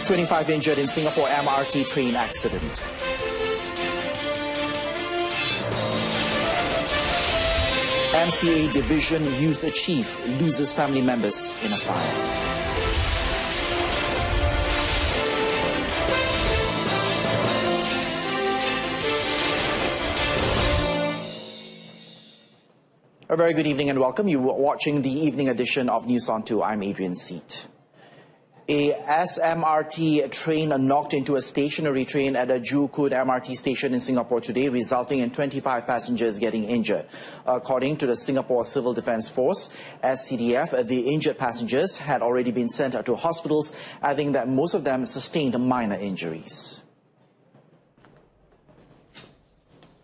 25 injured in Singapore MRT train accident. MCA Division Youth Chief loses family members in a fire. A very good evening and welcome. You are watching the evening edition of News on 2. I'm Adrian Seat. A SMRT train knocked into a stationary train at a Joo Koon MRT station in Singapore today, resulting in 25 passengers getting injured. According to the Singapore Civil Defence Force, SCDF, the injured passengers had already been sent to hospitals, adding that most of them sustained minor injuries.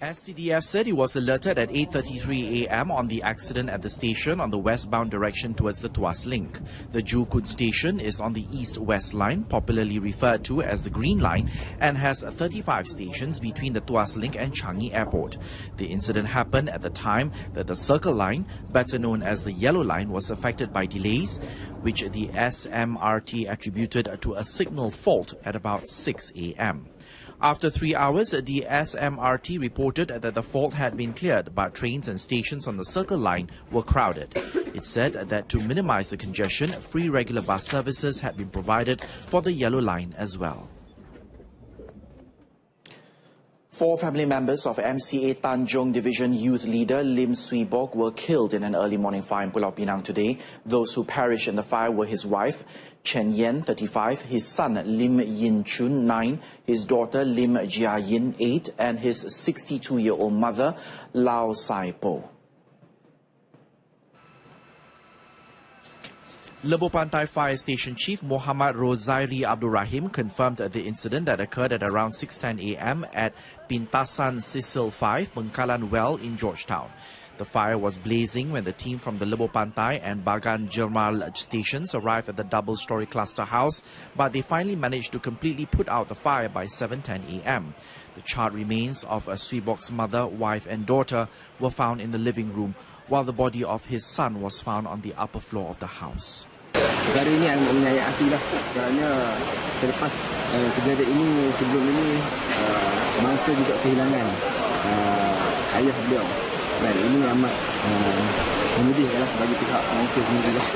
SCDF said it was alerted at 8:33 a.m. on the accident at the station on the westbound direction towards the Tuas Link. The Joo Koon station is on the east-west line, popularly referred to as the Green Line, and has 35 stations between the Tuas Link and Changi Airport. The incident happened at the time that the Circle Line, better known as the Yellow Line, was affected by delays, which the SMRT attributed to a signal fault at about 6 a.m. After 3 hours, the SMRT reported that the fault had been cleared, but trains and stations on the Circle Line were crowded. It said that to minimize the congestion, free regular bus services had been provided for the Yellow Line as well. 4 family members of MCA Tanjong Division youth leader Lim Swee Bok were killed in an early morning fire in Pulau Pinang today. Those who perished in the fire were his wife, Chen Yen, 35, his son Lim Yin Chun, 9, his daughter Lim Jia Yin, 8, and his 62-year-old mother, Lau Sai Po. Lebo Pantai Fire Station Chief Muhammad Rozairi Abdul Rahim confirmed the incident that occurred at around 6:10 a.m. at Pintasan Sisil 5, Bengkalan Well in Georgetown. The fire was blazing when the team from the Lebo Pantai and Bagan Jermal stations arrived at the double-story cluster house, but they finally managed to completely put out the fire by 7:10 a.m. The charred remains of Swee Bok's mother, wife and daughter were found in the living room, while the body of his son was found on the upper floor of the house. Perkara ini yang menyayat hati lah, kerana selepas kejadian ini, sebelum ini mangsa juga kehilangan ayah beliau, dan ini amat menyedihkan bagi pihak mangsa sendiri lah.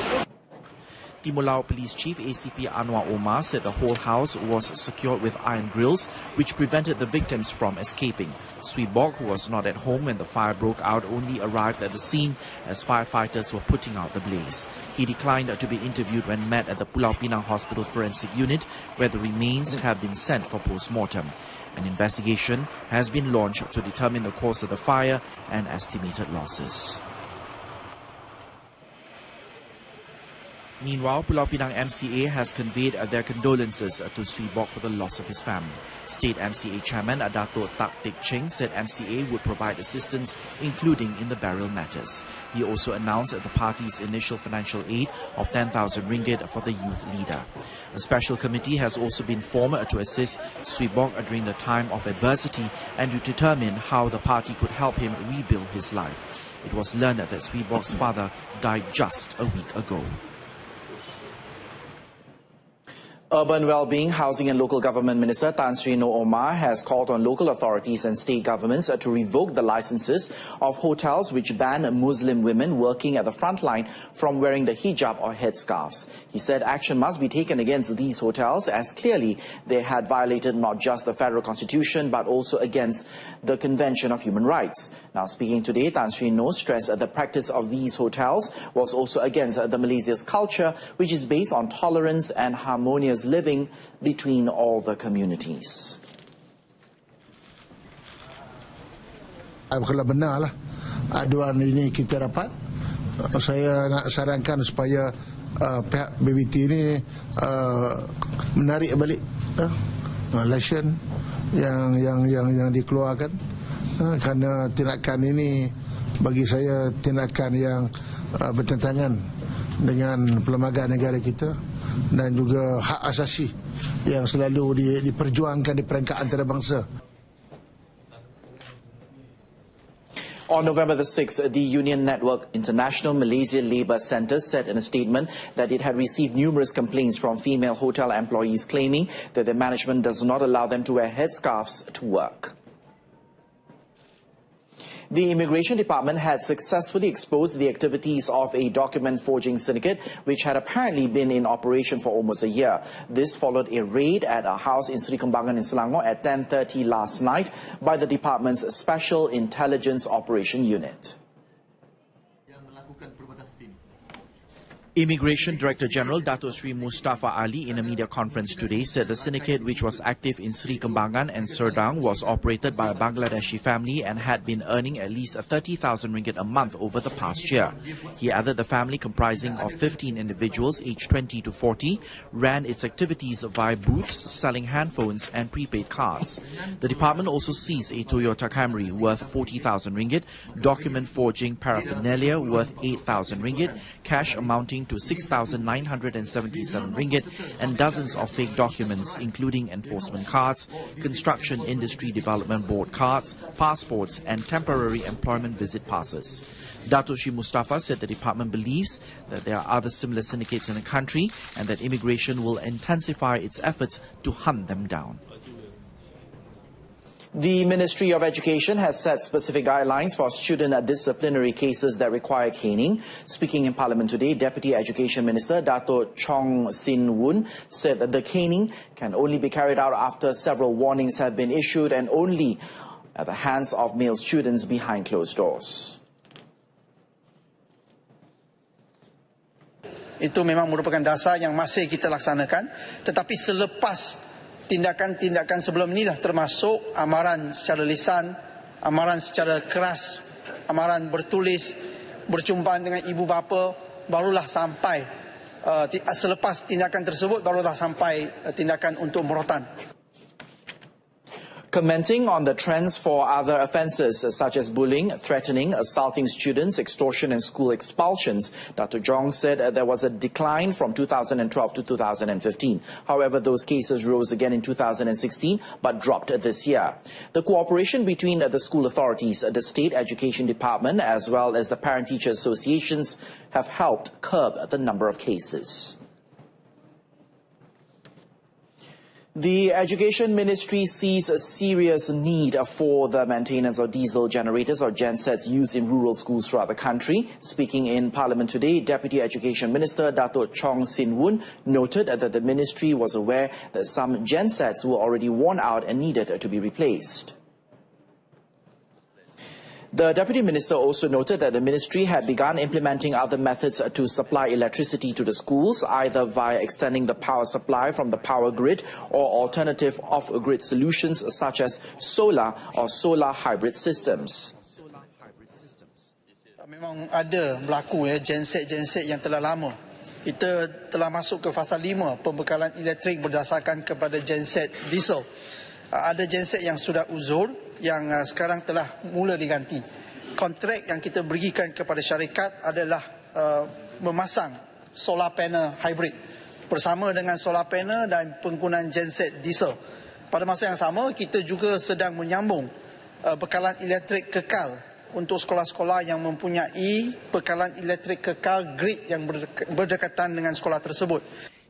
Timur Police Chief ACP Anwar Omar said the whole house was secured with iron grills, which prevented the victims from escaping. Swee Bok, who was not at home when the fire broke out, only arrived at the scene as firefighters were putting out the blaze. He declined to be interviewed when met at the Pulau Pinang Hospital Forensic Unit, where the remains have been sent for post-mortem. An investigation has been launched to determine the cause of the fire and estimated losses. Meanwhile, Pulau Pinang MCA has conveyed their condolences to Swee Bok for the loss of his family. State MCA Chairman Dato' Tak Teck Cheng said MCA would provide assistance, including in the burial matters. He also announced the party's initial financial aid of 10,000 ringgit for the youth leader. A special committee has also been formed to assist Swee Bok during the time of adversity and to determine how the party could help him rebuild his life. It was learned that Swee Bok's father died just a week ago. Urban Wellbeing, Housing and Local Government Minister Tan Sri Noor Omar has called on local authorities and state governments to revoke the licenses of hotels which ban Muslim women working at the front line from wearing the hijab or headscarves. He said action must be taken against these hotels as clearly they had violated not just the federal constitution but also against the Convention of Human Rights. Now speaking today, Tan Sri Noor stressed the practice of these hotels was also against the Malaysia's culture, which is based on tolerance and harmonious living between all the communities. Kalau benarlah aduan ini kita dapat, saya nak sarankan supaya pihak BBT ini menarik balik lesen yang dikeluarkan, kerana tindakan ini bagi saya tindakan yang bertentangan dengan perlembagaan negara kita dan juga hak asasi yang selalu diperjuangkan di peringkat antarabangsa. On November the 6th, the Union Network International Malaysia Labour Centre said in a statement that it had received numerous complaints from female hotel employees claiming that their management does not allow them to wear headscarves to work. The Immigration Department had successfully exposed the activities of a document forging syndicate which had apparently been in operation for almost a year. This followed a raid at a house in Sri Kembangan in Selangor at 10:30 last night by the department's Special Intelligence Operation Unit. Immigration Director General Dato Sri Mustafa Ali in a media conference today said the syndicate, which was active in Sri Kembangan and Serdang, was operated by a Bangladeshi family and had been earning at least 30,000 ringgit a month over the past year. He added the family, comprising of 15 individuals aged 20 to 40, ran its activities via booths selling handphones and prepaid cards. The department also seized a Toyota Camry worth 40,000 ringgit, document forging paraphernalia worth 8,000 ringgit, cash amounting to 6,977 ringgit, and dozens of fake documents including enforcement cards, construction industry development board cards, passports and temporary employment visit passes. Dato Sri Mustafa said the department believes that there are other similar syndicates in the country and that immigration will intensify its efforts to hunt them down. The Ministry of Education has set specific guidelines for student disciplinary cases that require caning. Speaking in Parliament today, Deputy Education Minister Dato Chong Sin Woon said that the caning can only be carried out after several warnings have been issued and only at the hands of male students behind closed doors. Itu memang merupakan dasar yang masih kita laksanakan, tetapi selepas tindakan-tindakan sebelum inilah termasuk amaran secara lisan, amaran secara keras, amaran bertulis, berjumpa dengan ibu bapa, barulah sampai selepas tindakan tersebut barulah sampai tindakan untuk merotan. Commenting on the trends for other offences such as bullying, threatening, assaulting students, extortion and school expulsions, Dr. Jong said there was a decline from 2012 to 2015. However, those cases rose again in 2016 but dropped this year. The cooperation between the school authorities, the State Education Department as well as the parent-teacher associations have helped curb the number of cases. The Education Ministry sees a serious need for the maintenance of diesel generators or gensets used in rural schools throughout the country. Speaking in Parliament today, Deputy Education Minister Dato Chong Sin Woon noted that the ministry was aware that some gensets were already worn out and needed to be replaced. The Deputy Minister also noted that the ministry had begun implementing other methods to supply electricity to the schools, either via extending the power supply from the power grid or alternative off-grid solutions such as solar or solar hybrid systems. Memang ada berlaku genset-genset yang telah lama. Kita telah masuk ke fasa 5 pembekalan elektrik berdasarkan kepada genset diesel. Ada genset yang sudah uzur yang sekarang telah mula diganti. Kontrak yang kita berikan kepada syarikat adalah memasang solar panel hybrid bersama dengan solar panel dan penggunaan genset diesel. Pada masa yang sama, kita juga sedang menyambung bekalan elektrik kekal untuk sekolah-sekolah yang mempunyai bekalan elektrik kekal grid yang berdekatan dengan sekolah tersebut.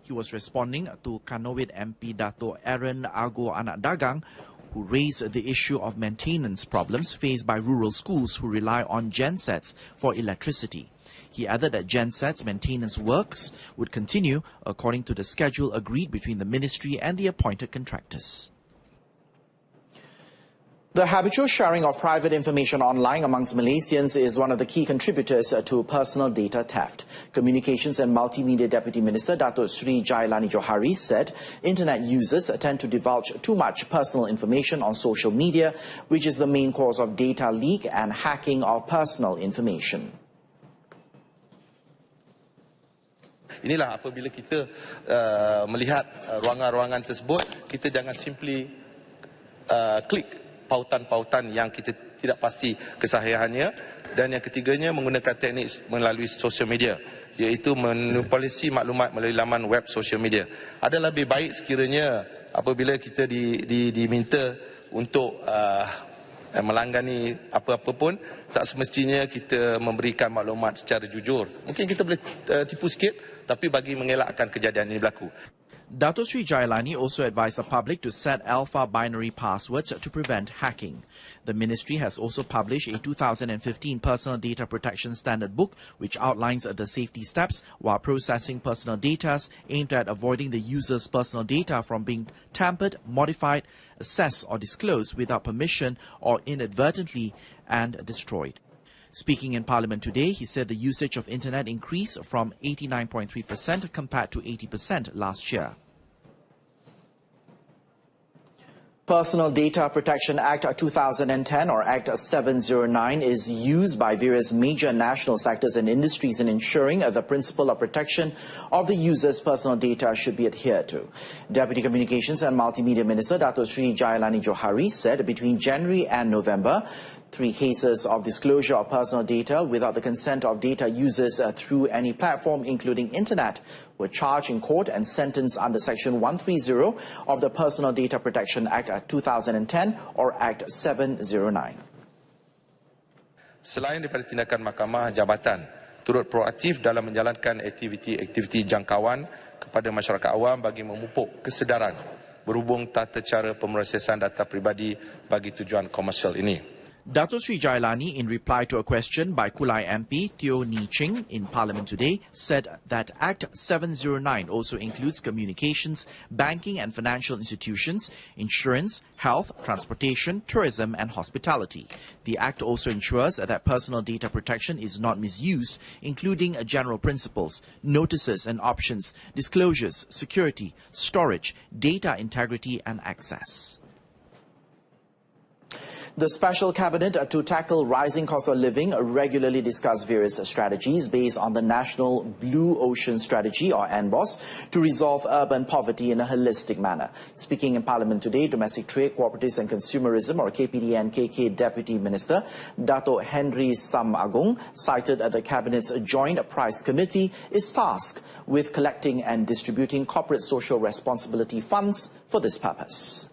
He was responding to Kanowit MP Dato Aaron Ago Anak Dagang, who raised the issue of maintenance problems faced by rural schools who rely on gensets for electricity. He added that gensets maintenance works would continue according to the schedule agreed between the ministry and the appointed contractors. The habitual sharing of private information online amongst Malaysians is one of the key contributors to personal data theft. Communications and Multimedia Deputy Minister Dato Sri Jailani Johari said internet users tend to divulge too much personal information on social media, which is the main cause of data leak and hacking of personal information. Inilah apabila kita melihat ruangan-ruangan tersebut, kita jangan simply klik pautan-pautan yang kita tidak pasti kesahihannya, dan yang ketiganya menggunakan teknik melalui sosial media, iaitu memanipulasi maklumat melalui laman web sosial media. Ada lebih baik sekiranya apabila kita diminta untuk melanggani apa-apa pun, tak semestinya kita memberikan maklumat secara jujur. Mungkin kita boleh tipu sikit, tapi bagi mengelakkan kejadian ini berlaku. Dato Sri Jailani also advised the public to set alpha binary passwords to prevent hacking. The ministry has also published a 2015 Personal Data Protection Standard Book, which outlines the safety steps while processing personal data aimed at avoiding the user's personal data from being tampered, modified, accessed or disclosed without permission or inadvertently and destroyed. Speaking in Parliament today, he said the usage of internet increased from 89.3% compared to 80% last year. Personal Data Protection Act 2010 or Act 709 is used by various major national sectors and industries in ensuring the principle of protection of the user's personal data should be adhered to. Deputy Communications and Multimedia Minister Dato Sri Jailani Johari said between January and November, 3 cases of disclosure of personal data without the consent of data users through any platform, including internet, were charged in court and sentenced under Section 130 of the Personal Data Protection Act 2010 or Act 709. Selain daripada tindakan mahkamah jabatan, turut proaktif dalam menjalankan aktiviti jangkauan kepada masyarakat awam bagi memupuk kesedaran berhubung tata cara pemrosesan data pribadi bagi tujuan komersial ini. Dato Sri Jailani, in reply to a question by Kulai MP Teo Ni Ching in Parliament today, said that Act 709 also includes communications, banking and financial institutions, insurance, health, transportation, tourism and hospitality. The Act also ensures that personal data protection is not misused, including general principles, notices and options, disclosures, security, storage, data integrity and access. The Special Cabinet to tackle rising cost of living regularly discuss various strategies based on the National Blue Ocean Strategy or NBOS to resolve urban poverty in a holistic manner. Speaking in Parliament today, Domestic Trade, Cooperatives and Consumerism or KPDN-KK Deputy Minister Dato Henry Sam Agong cited the Cabinet's Joint Price Committee is tasked with collecting and distributing corporate social responsibility funds for this purpose.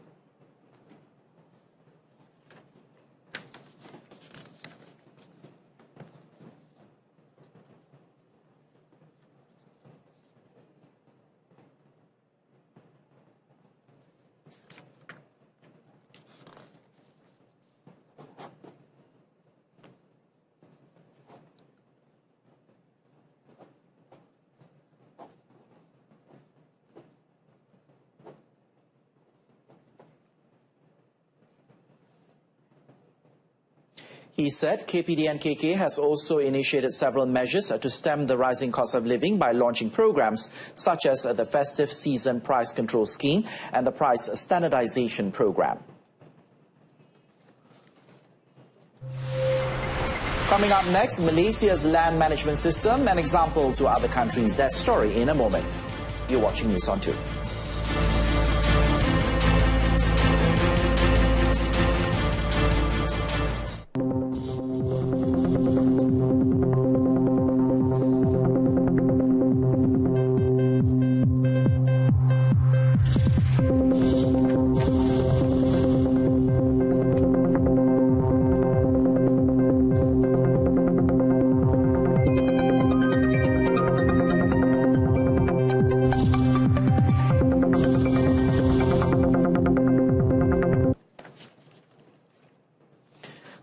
He said KPDN-KK has also initiated several measures to stem the rising cost of living by launching programs such as the Festive Season Price Control Scheme and the Price Standardization Program. Coming up next, Malaysia's land management system, an example to other countries. That story in a moment. You're watching News on 2.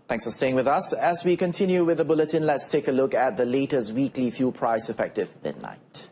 Thanks for staying with us. As we continue with the bulletin, let's take a look at the latest weekly fuel price effective midnight.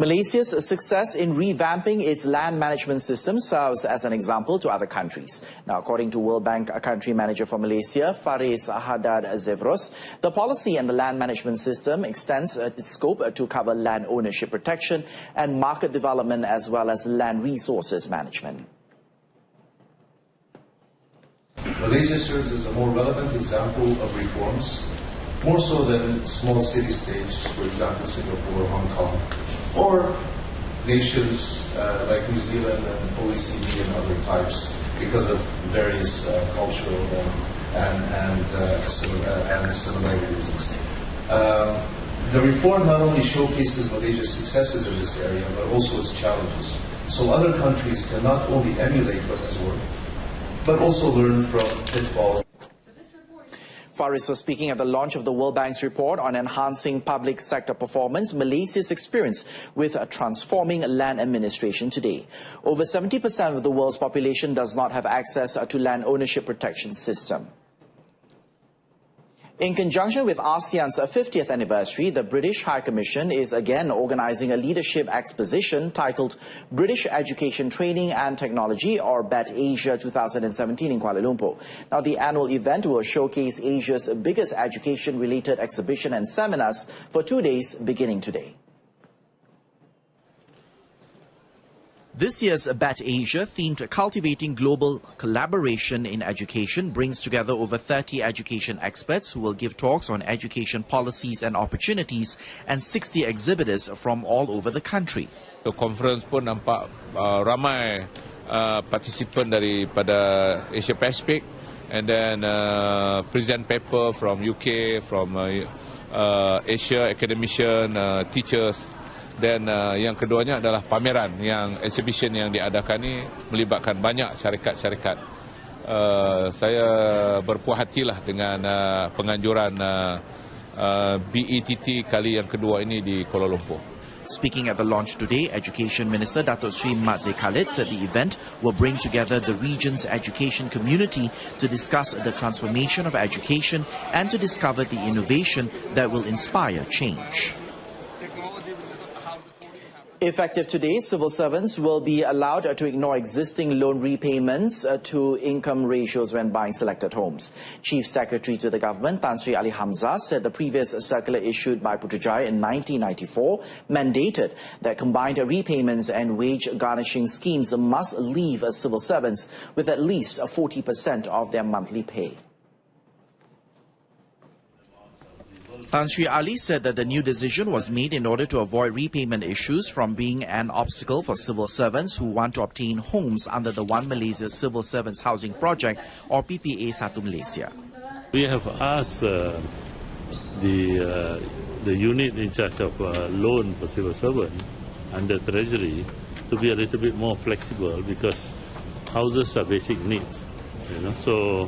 Malaysia's success in revamping its land management system serves as an example to other countries. Now, according to World Bank Country Manager for Malaysia, Faris Haddad Zevros, the policy and the land management system extends its scope to cover land ownership protection and market development as well as land resources management. Malaysia serves as a more relevant example of reforms more so than small city-states, for example, Singapore, Hong Kong, or nations like New Zealand and OECD and other types, because of various cultural and similarities. The report not only showcases Malaysia's successes in this area, but also its challenges. So other countries can not only emulate what has worked, but also learn from pitfalls. Faris was speaking at the launch of the World Bank's report on enhancing public sector performance, Malaysia's experience with transforming land administration today. Over 70% of the world's population does not have access to land ownership protection system. In conjunction with ASEAN's 50th anniversary, the British High Commission is again organising a leadership exposition titled British Education Training and Technology, or BET Asia 2017 in Kuala Lumpur. Now, the annual event will showcase Asia's biggest education-related exhibition and seminars for 2 days beginning today. This year's BET Asia, themed Cultivating Global Collaboration in Education, brings together over 30 education experts who will give talks on education policies and opportunities, and 60 exhibitors from all over the country. The conference pun nampak ramai participant daripada Asia Pacific, and then present paper from UK, from Asia, academician, teachers. Dan yang keduanya adalah pameran, yang exhibition yang diadakan ini melibatkan banyak syarikat-syarikat. Saya berpuas hatilah dengan penganjuran BETT kali yang kedua ini di Kuala Lumpur. Speaking at the launch today, Education Minister Datuk Sri Mat Zee Khalid said the event will bring together the region's education community to discuss the transformation of education and to discover the innovation that will inspire change. Effective today, civil servants will be allowed to ignore existing loan repayments to income ratios when buying selected homes. Chief Secretary to the government, Tan Sri Ali Hamzah, said the previous circular issued by Putrajaya in 1994 mandated that combined repayments and wage garnishing schemes must leave civil servants with at least 40% of their monthly pay. Tan Sri Ali said that the new decision was made in order to avoid repayment issues from being an obstacle for civil servants who want to obtain homes under the One Malaysia Civil Servants Housing Project, or PPA Satu Malaysia. We have asked the unit in charge of loan for civil servants under Treasury to be a little bit more flexible, because houses are basic needs. So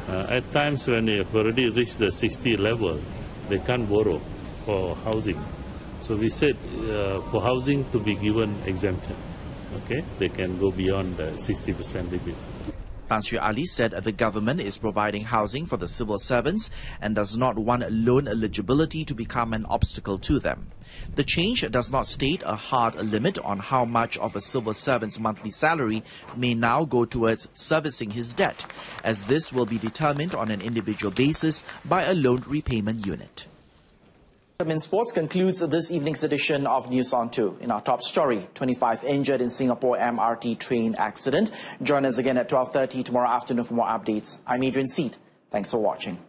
at times when they have already reached the 60 level, they can't borrow for housing. So we said for housing to be given exemption. Okay, they can go beyond the 60% limit. Tan Sri Ali said the government is providing housing for the civil servants and does not want loan eligibility to become an obstacle to them. The change does not state a hard limit on how much of a civil servant's monthly salary may now go towards servicing his debt, as this will be determined on an individual basis by a loan repayment unit. In sports concludes this evening's edition of News on 2. In our top story, 25 injured in Singapore MRT train accident. Join us again at 12:30 tomorrow afternoon for more updates. I'm Adrian Seed. Thanks for watching.